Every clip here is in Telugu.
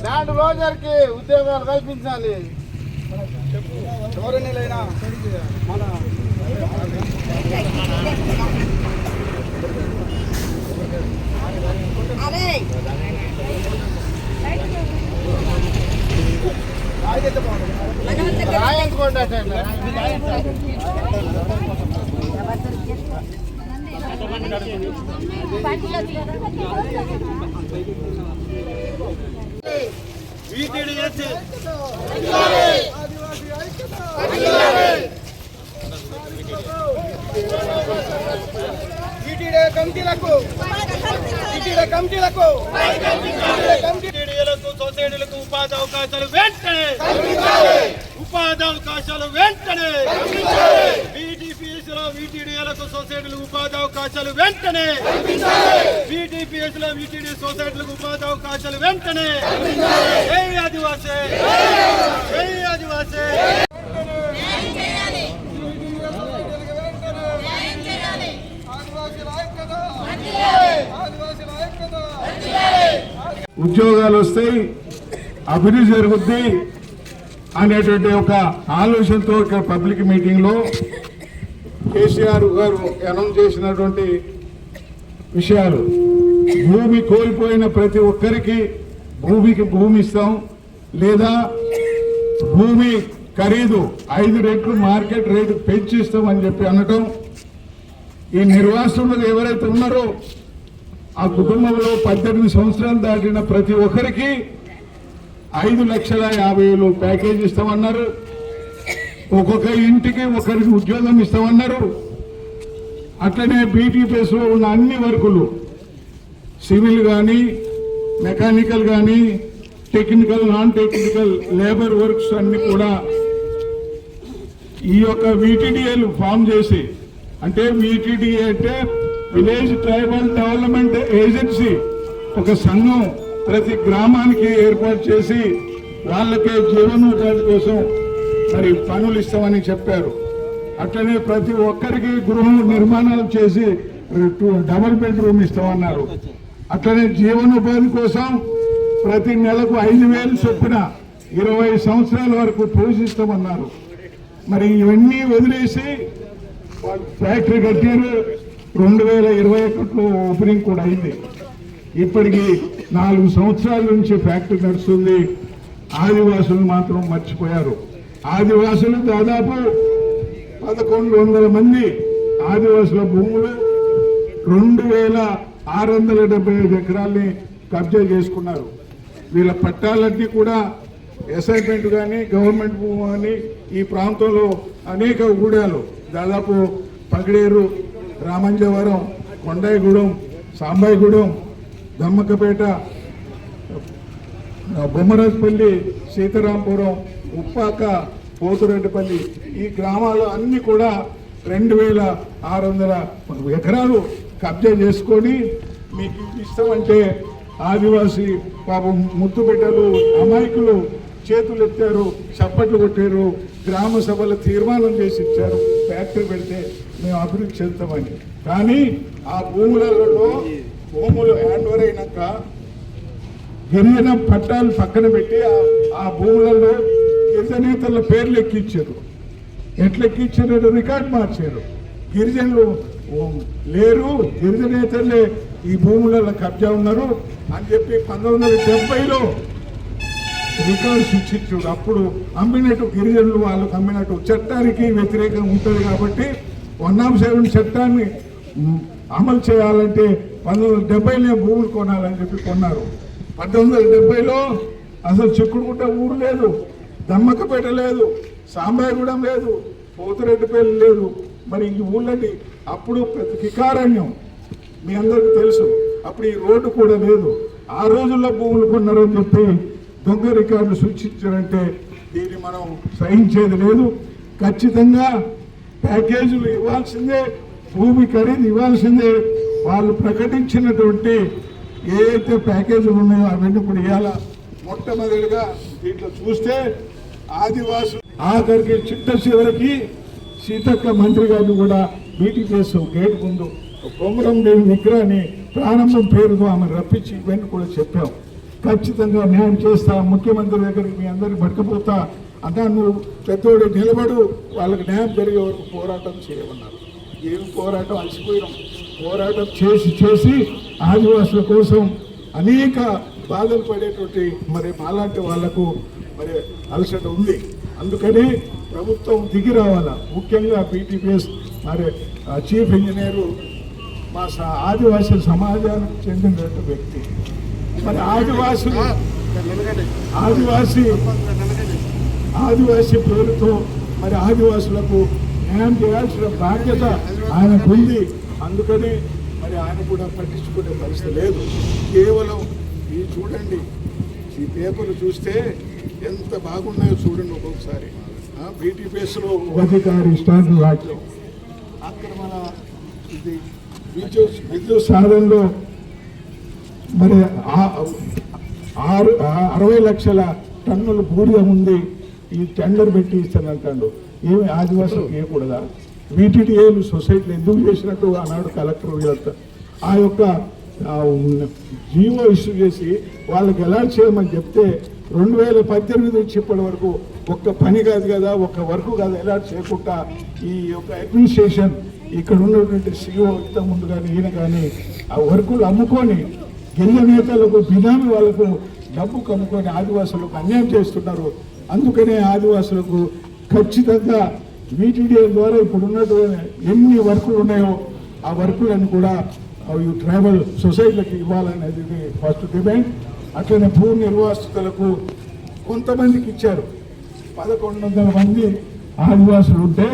ల్యాండ్ లోజర్ కి ఉద్యోగాలు కల్పించాలి. గౌరవనీయులైన మన సొసైటీలకు ఉపాధి అవకాశాలు వెంటనే వీటీడీలకు సొసైటీలకు ఉపాధి అవకాశాలు వెంటనే వీటీడీ సొసైటీలకు ఉపాధి అవకాశాలు వెంటనే. జై ఆదివాసీ, జై ఆదివాసీ. ఉద్యోగాలు వస్తాయి, అభివృద్ధి జరుగుద్ది అనేటువంటి ఒక ఆలోచనతో ఇక్కడ పబ్లిక్ మీటింగ్ లో కేసీఆర్ గారు అనౌన్స్ చేసినటువంటి విషయాలు, భూమి కోల్పోయిన ప్రతి ఒక్కరికి భూమి ఇస్తాం, లేదా భూమి ఖరీదు 5 రెట్లు మార్కెట్ రేటు పెంచిస్తాం అని చెప్పి అనటం. ఈ నిర్వాసితులు ఎవరైతే ఉన్నారో ఆ కుటుంబంలో 18 సంవత్సరాలు దాటిన ప్రతి ఒక్కరికి 5,50,000 ప్యాకేజ్ ఇస్తామన్నారు. ఒక్కొక్క ఇంటికి ఒకరికి ఉద్యోగం ఇస్తామన్నారు. అట్లనే బీటీపీఎస్ లో ఉన్న అన్ని వర్కులు, సివిల్ కానీ, మెకానికల్ కానీ, technical, non technical labour works అన్ని కూడా ఈ యొక్క వీటీడీఏలు ఫామ్ చేసి, అంటే వీటీడీఏ అంటే విలేజ్ ట్రైబల్ డెవలప్మెంట్ ఏజెన్సీ, ఒక సంఘం ప్రతి గ్రామానికి ఏర్పాటు చేసి వాళ్ళకే జీవనోపాధి కోసం మరి పనులు ఇస్తామని చెప్పారు. అట్లనే ప్రతి ఒక్కరికి గృహ నిర్మాణాలు చేసి డబుల్ బెడ్రూమ్ ఇస్తామన్నారు. అట్లనే జీవనోపాధి కోసం ప్రతి నెలకు 5,000 చొప్పున 20 సంవత్సరాల వరకు పోషిస్తామన్నారు. మరి ఇవన్నీ వదిలేసి ఫ్యాక్టరీ కట్టారు. 2021లో ఓపెనింగ్ కూడా అయింది. ఇప్పటికి 4 సంవత్సరాల నుంచి ఫ్యాక్టరీ నడుస్తుంది. ఆదివాసులు మాత్రం మర్చిపోయారు. ఆదివాసులు దాదాపు 1,100 మంది ఆదివాసుల భూములు 2,675 ఎకరాల్ని కబ్జా చేసుకున్నారు. వీళ్ళ పట్టాలన్నీ కూడా అసైన్మెంట్ కానీ, గవర్నమెంట్ భూమి కానీ, ఈ ప్రాంతంలో అనేక ఊడాలు, దాదాపు పగడేరు, రామంజవరం, కొండాయిగూడెం, సాంబాయిగూడెం, దమ్మకపేట, బొమ్మరాజపల్లి, సీతారాంపురం, ఉప్పాక, పోతురెడ్డిపల్లి, ఈ గ్రామాలు అన్ని కూడా 2,600 ఎకరాలు కబ్జా చేసుకొని మీకు ఇస్తామంటే ఆదివాసీ పాపం ముద్దు బిడ్డలు, అమాయకులు చేతులు ఎత్తారు, చప్పట్లు కొట్టారు. గ్రామ సభలో తీర్మానం చేసి ఇచ్చారు, ఫ్యాక్టరీ పెడితే మేము అభివృద్ధి చెందుతామని. కానీ ఆ భూములలో భూములు హ్యాండ్ ఓవర్ అయినాక గిరిజన పట్టాలు పక్కన పెట్టి ఆ భూములలో గిరిజనేతల పేర్లు ఎక్కించారు. ఎట్లా ఎక్కించారు? రికార్డు మార్చారు. గిరిజనులు లేరు, గిరిజనేతలే ఈ భూములలో కబ్జా ఉన్నారు అని చెప్పి 1970లో రికార్డు సృష్టించాడు. అప్పుడు అమ్మినట్టు గిరిజనులు వాళ్ళకు అమ్మినట్టు చట్టానికి వ్యతిరేకంగా ఉంటుంది కాబట్టి 107 చట్టాన్ని అమలు చేయాలంటే 1970లో భూములు కొనాలని చెప్పి కొన్నారు. 1970లో అసలు చిక్కుడుగుట్ట ఊరు లేదు, దమ్మకపేట లేదు, సాంబాయిగూడెం లేదు, పోతురెడ్డిపల్లి లేదు. మరి ఈ ఊళ్ళని అప్పుడు కికారణ్యం మీ అందరికీ తెలుసు. అప్పుడు ఈ రోడ్డు కూడా లేదు. ఆ రోజుల్లో భూములు కొన్నారని చెప్పి దొంగ రికార్డులు సృష్టించారంటే దీన్ని మనం సహించేది లేదు. ఖచ్చితంగా ప్యాకేజీలు ఇవ్వాల్సిందే, భూమి ఖరీదు ఇవ్వాల్సిందే. వాళ్ళు ప్రకటించినటువంటి ఏదైతే ప్యాకేజీలు ఉన్నాయో అవన్నీ కూడా ఇవ్వాలా. మొట్టమొదటిగా దీంట్లో చూస్తే ఆదివాసులు ఆఖరికి చిట్ట చివరికి సీతక్క మంత్రి గారిని కూడా మీటింగ్ చేస్తాం. గేట్ ముందు కొమరం దేవి విగ్రహాన్ని ప్రారంభం పేరుతో ఆమె రప్పించి ఇవన్నీ కూడా చెప్పాం. ఖచ్చితంగా న్యాయం చేస్తా, ముఖ్యమంత్రి దగ్గరికి మీ అందరికి పట్టుకుపోతా అన్నా, నువ్వు పెద్దోడు నిలబడు, వాళ్ళకి న్యాయం జరిగే వరకు పోరాటం చేయమన్నారు. ఏమి పోరాటం, అలసిపోయినాం. పోరాటం చేసి ఆదివాసుల కోసం అనేక బాధలు పడేటువంటి మరి మాలాంటి వాళ్లకు మరి అలసట ఉంది. అందుకని ప్రభుత్వం దిగి రావాలా. ముఖ్యంగా బీటీపీఎస్ మరి చీఫ్ ఇంజనీరు మా ఆదివాసీ సమాజానికి చెందిన వ్యక్తి. మరి ఆదివాసీ పేరుతో మరి ఆదివాసులకు న్యాయం చేయాల్సిన బాధ్యత ఆయనకు ఉంది. అందుకని మరి ఆయన కూడా పట్టించుకునే పరిస్థితి లేదు. కేవలం ఈ చూడండి, ఈ పేపర్లు చూస్తే ఎంత బాగున్నాయో చూడండి. ఒక్కొక్కసారి బీటీపీఎస్లో అధికారి స్టాండ్ వాటిలో అక్కడ మన ఇది విద్యుత్ సాధనలో మరి 60 లక్షల టన్నుల బూడిద ఉంది. ఈ టెండర్ పెట్టి ఇస్తానంటాడు. ఏమి ఆదివాసులకు ఇవ్వకూడదా? వీటీడీఏలు సొసైటీలు ఎందుకు చేసినట్టు ఆనాడు కలెక్టర్ వీళ్ళంతా ఆ యొక్క జీవో ఇష్యూ చేసి వాళ్ళకి ఎలా చేయమని చెప్తే 2018 నుంచి ఇప్పటి వరకు ఒక్క పని కాదు కదా, ఒక్క వర్క్ కాదు, ఎలా చేయకుండా ఈ యొక్క అడ్మినిస్ట్రేషన్ ఇక్కడ ఉన్నటువంటి సీఓ ఇంత ముందు కానీ ఈయన కానీ ఆ వర్కులు అమ్ముకొని గిరిజన నేతలకు బినామీ వాళ్ళకు డబ్బు కమ్ముకొని ఆదివాసులకు అన్యాయం చేస్తున్నారు. అందుకనే ఆదివాసులకు ఖచ్చితంగా వీటీడీఏ ద్వారా ఇప్పుడు ఉన్నటువంటి ఎన్ని వర్కులు ఉన్నాయో ఆ వర్కులను కూడా ట్రైబల్ సొసైటీలకు ఇవ్వాలనేది ఫస్ట్ డిమాండ్. అట్లనే భూ నిర్వాసితులకు కొంతమందికి ఇచ్చారు. 1100 మంది ఆదివాసులు ఉంటే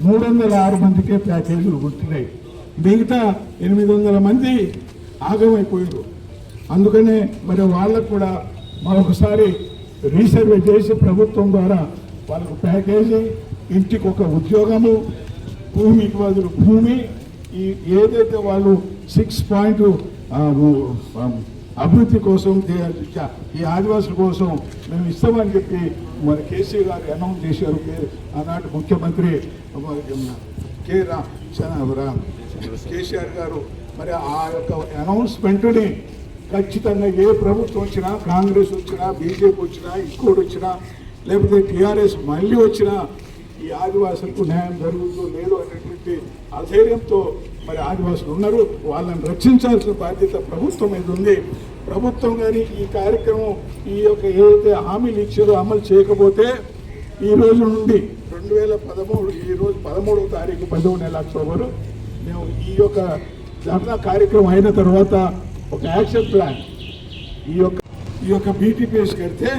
306 మందికే ప్యాకేజీలు గుర్తున్నాయి. మిగతా 800 మంది ఆగమైపోయారు. అందుకనే మరి వాళ్ళకు కూడా మరొకసారి రీసర్వే చేసి ప్రభుత్వం ద్వారా వాళ్ళకు ప్యాకేజీ, ఇంటికి ఒక ఉద్యోగము, భూమికి బదులు భూమి, ఈ ఏదైతే వాళ్ళు 6 పాయింట్ అభివృద్ధి కోసం ఈ ఆదివాసుల కోసం మేము ఇస్తామని చెప్పి మరి కేసీ గారు అనౌన్స్ చేశారు. ఆనాటి ముఖ్యమంత్రి కేసీఆర్ గారు మరి ఆ యొక్క అనౌన్స్మెంట్ని ఖచ్చితంగా ఏ ప్రభుత్వం వచ్చినా, కాంగ్రెస్ వచ్చినా, బీజేపీ వచ్చినా, ఇంకోటి వచ్చినా, లేకపోతే టీఆర్ఎస్ మళ్ళీ వచ్చినా ఈ ఆదివాసులకు న్యాయం జరుగుతుందో లేదో అనేటువంటి అధైర్యంతో మరి ఆదివాసులు ఉన్నారు. వాళ్ళని రక్షించాల్సిన బాధ్యత ప్రభుత్వం మీద ఉంది. ప్రభుత్వం కానీ ఈ కార్యక్రమం ఈ యొక్క ఏదైతే హామీలు ఇచ్చారో అమలు చేయకపోతే ఈ రోజు నుండి 2013 ఈ రోజు 13వ తారీఖు 10వ నెల అక్టోబరు మేము ఈ యొక్క ధర్నా కార్యక్రమం అయిన తర్వాత ఒక యాక్షన్ ప్లాన్ ఈ యొక్క బీటీపీఎస్ కడితే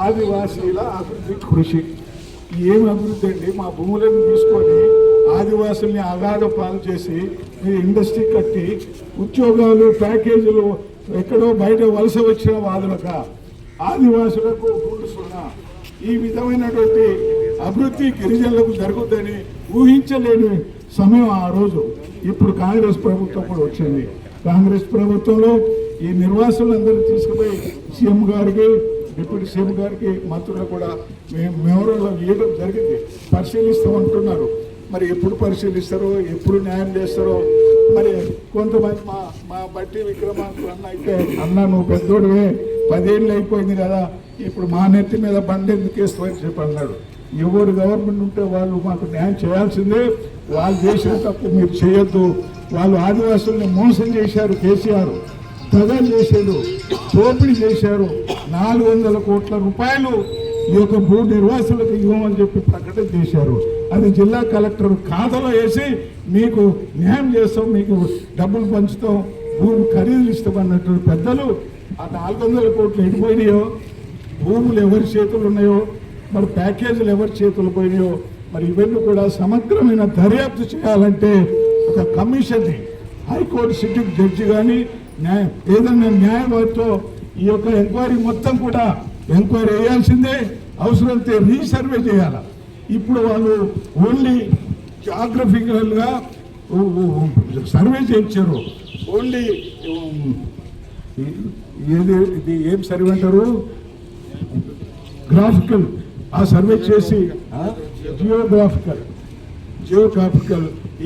ఆదివాసీల అభివృద్ధి కృషి. ఏమి అభివృద్ధి అండి? మా భూములను తీసుకొని ఆదివాసుల్ని అగాధ పాలు చేసి మీరు ఇండస్ట్రీ కట్టి ఉద్యోగాలు, ప్యాకేజీలు ఎక్కడో బయట వలస వచ్చిన వాదులక ఆదివాసులకు గుండుస్తున్నా ఈ విధమైనటువంటి అభివృద్ధి గిరిజనులకు జరుగుతుందని ఊహించలేని సమయం ఆ రోజు. ఇప్పుడు కాంగ్రెస్ ప్రభుత్వం కూడా వచ్చింది. కాంగ్రెస్ ప్రభుత్వంలో ఈ నిర్వాసులందరూ తీసుకుపోయి సీఎం గారికి, డిప్యూటీ సీఎం గారికి, మంత్రులు కూడా మేము మెమోరియల్లో ఇవ్వడం జరిగింది. పరిశీలిస్తామంటున్నారు. మరి ఎప్పుడు పరిశీలిస్తారో, ఎప్పుడు న్యాయం చేస్తారో. మరి కొంతమంది మా బట్టి విక్రమార్కులు అన్న అయితే, అన్న నువ్వు పెద్దోడివే, 10 ఏళ్ళు అయిపోయింది కదా, ఇప్పుడు మా నెత్తి మీద బండి ఎందుకు వేస్తామని చెప్పి అన్నాడు. ఎవరు గవర్నమెంట్ ఉంటే వాళ్ళు మాకు న్యాయం చేయాల్సిందే. వాళ్ళు చేసిన తప్పు మీరు చేయొద్దు. వాళ్ళు ఆదివాసుల్ని మోసం చేశారు. కేసీఆర్ దగలు చేశాడు, దోపిడీ చేశారు. 400 కోట్ల రూపాయలు ఈ యొక్క భూ నిర్వాసులకు ఇవ్వమని చెప్పి ప్రకటన చేశారు. అది జిల్లా కలెక్టర్ ఖాతాలో వేసి మీకు న్యాయం చేస్తాం, మీకు డబ్బులు పంచుతాం, భూమి ఖరీదులు ఇస్తామన్నట్టు పెద్దలు ఆ 400 కోట్లు ఎడిపోయినాయో, భూములు ఎవరి చేతులు ఉన్నాయో, మరి ప్యాకేజీలు ఎవరి చేతులు పోయినాయో, మరి ఇవన్నీ కూడా సమగ్రమైన దర్యాప్తు చేయాలంటే ఒక కమిషన్ని, హైకోర్టు సిట్టింగ్ జడ్జి కానీ ఏదైనా న్యాయవాదితో ఈ యొక్క ఎంక్వైరీ మొత్తం కూడా ఎంక్వైరీ వేయాల్సిందే. అవసరమైతే రీసర్వే చేయాలి. ఇప్పుడు వాళ్ళు ఓన్లీ జాగ్రఫికల్గా సర్వే చేయించారు. ఓన్లీ ఇది ఏం సర్వే అంటారు, గ్రాఫికల్ ఆ సర్వే చేసి జియోగ్రాఫికల్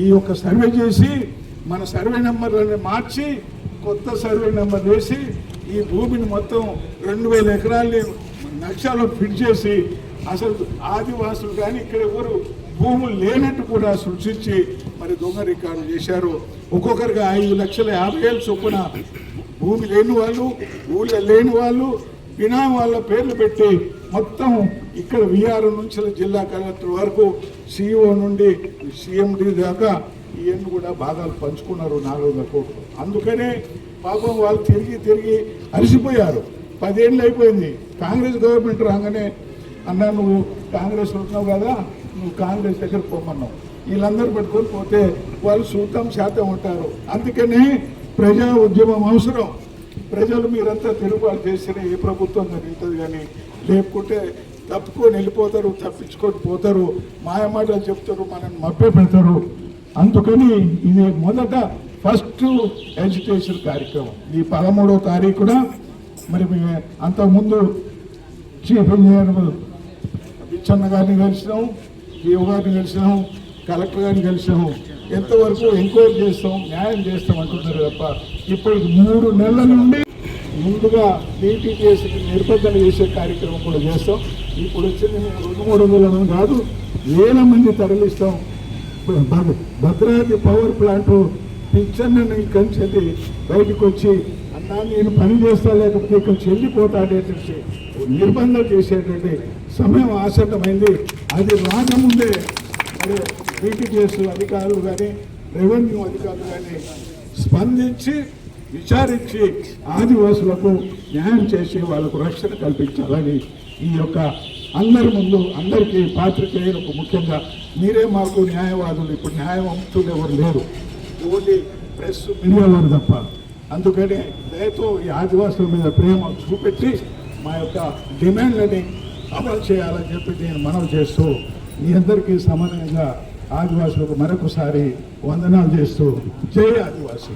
ఈ యొక్క సర్వే చేసి మన సర్వే నెంబర్లను మార్చి కొత్త సర్వే నెంబర్ వేసి ఈ భూమిని మొత్తం 2000 ఎకరాల్ని నక్షాలో ఫిట్ చేసి అసలు ఆదివాసులు కానీ ఇక్కడ ఎవరు భూములు లేనట్టు కూడా సృష్టించి మరి దొంగ రికార్డు చేశారు. ఒక్కొక్కరిగా 5,50,000 చొప్పున భూమి లేని వాళ్ళు, ఊళ్ళో లేని వాళ్ళు, బినా వాళ్ళ పేర్లు పెట్టి మొత్తం ఇక్కడ విఆర్ నుంచి జిల్లా కలెక్టర్ వరకు సిఇఓ నుండి సిఎండి దాకా ఇవన్నీ కూడా భాగాలు పంచుకున్నారు 400 కోట్లు. అందుకనే పాపం వాళ్ళు తిరిగి అలసిపోయారు. 10 ఏళ్ళు అయిపోయింది కాంగ్రెస్ గవర్నమెంట్ రాగానే, అన్నా నువ్వు కాంగ్రెస్ ఉంటున్నావు కదా, నువ్వు కాంగ్రెస్ దగ్గర పోమన్నావు. వీళ్ళందరూ పెట్టుకొని పోతే వాళ్ళు శాతం ఉంటారు. అందుకనే ప్రజా ఉద్యమం అవసరం. ప్రజలు మీరంతా తిరుగుబాటు చేసిన ఏ ప్రభుత్వం జరుగుతుంది, కానీ లేకుంటే తప్పుకొని వెళ్ళిపోతారు, తప్పించుకొని పోతారు, మాయమాటలు చెప్తారు, మనల్ని మభ్య పెడతారు. అందుకని ఇది మొదట ఫస్ట్ ఎడ్యుకేషన్ కార్యక్రమం ఈ 13వ తారీఖున. మరి అంతకుముందు చీఫ్ ఇంజనీర్ పిచ్చన్న గారిని కలిసినాం, ఈఓ గారిని కలిసినాం, కలెక్టర్ గారిని కలిసినాము. ఎంతవరకు ఎంక్వైరీ చేస్తాం, న్యాయం చేస్తాం అంటున్నారు తప్ప ఇప్పుడు 3 నెలల నుండి ముందుగా DTPS నిర్బంధన చేసే కార్యక్రమం కూడా చేస్తాం. ఇప్పుడు వచ్చింది 200-300 కాదు, 1000 మంది తరలిస్తాం. భద్రాద్రి పవర్ ప్లాంట్ పిచ్చన్నని కంచెది బయటకు వచ్చి, అన్నా నేను పని చేస్తా లేకపోతే ఇక్కడ చెల్లిపోతా అనేటువంటి నిర్బంధం చేసేటువంటి సమయం ఆసన్నమైంది. అది రాకముందే మరి DTPS అధికారులు కానీ రెవెన్యూ అధికారులు కానీ స్పందించి విచారించి ఆదివాసులకు న్యాయం చేసి వాళ్ళకు రక్షణ కల్పించాలని ఈ యొక్క అందరి ముందు అందరికీ పాత్రికేయులకు ముఖ్యంగా మీరే మాకు న్యాయవాదులు. ఇప్పుడు న్యాయవంతులు ఎవరు లేరు, ఓన్లీ ప్రెస్ మీడియా వారు తప్ప. అందుకని దయతో ఈ ఆదివాసుల మీద ప్రేమ చూపెట్టి మా యొక్క డిమాండ్లని అమలు చేయాలని చెప్పి నేను మనవి చేస్తూ మీ అందరికీ సమానంగా ఆదివాసులకు మరొకసారి వందనాలు చేస్తూ జై ఆదివాసి.